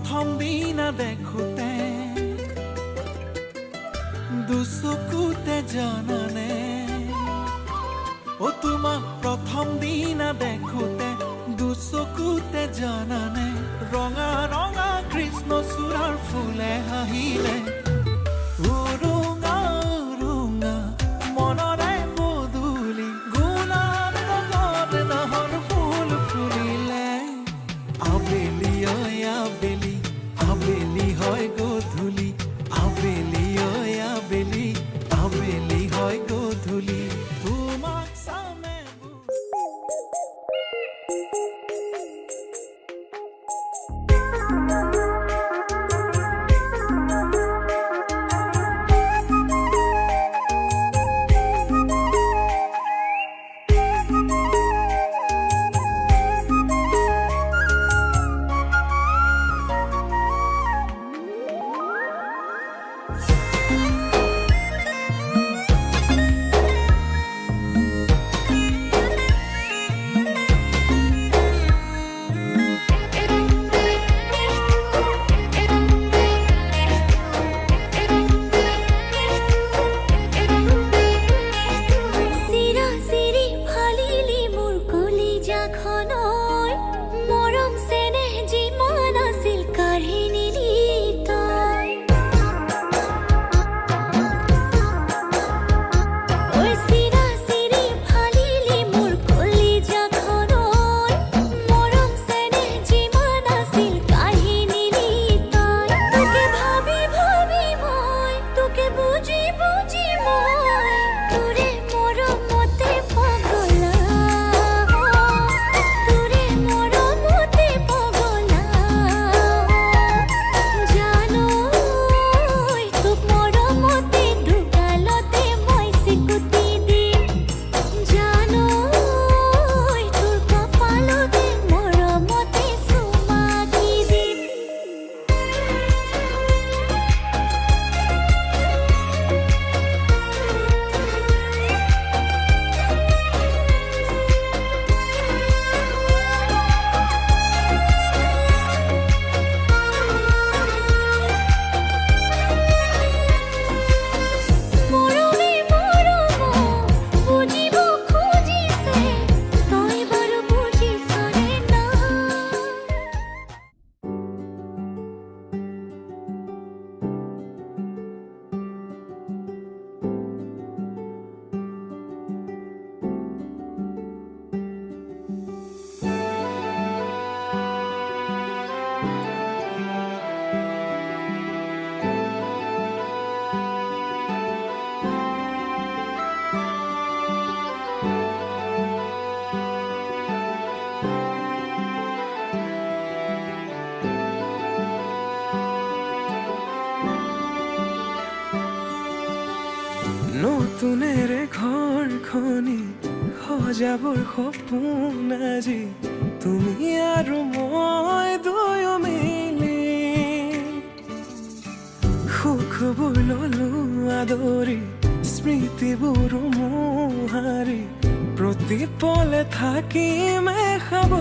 প্ৰথম দিনা দেখোঁতে দুচকুতে জানানে তোমাক প্ৰথম দিনা দেখোঁতে দুচকুতে জানানে ৰঙা ৰঙা কৃষ্ণচূড়াৰ ফুলে হাঁহিলে উৰুঙা উৰুঙা মনৰে পদূলি গুণাত লগত নহৰ ফুল ফুলিলে আবেলি ঐ আবেলি আবেলি হয় গধূলি আবেলি ঐ আবেলি আবেলি হয় গধূলি তোমাক চামে নতুনেৰে ঘৰখনি সজাবৰ সপোন আজি তুমি আৰু মই দুয়ো মিলি সুখবোৰ ললো আদৰি স্মৃতিবোৰ মোহাৰি প্ৰতি পলে থাকিম খাব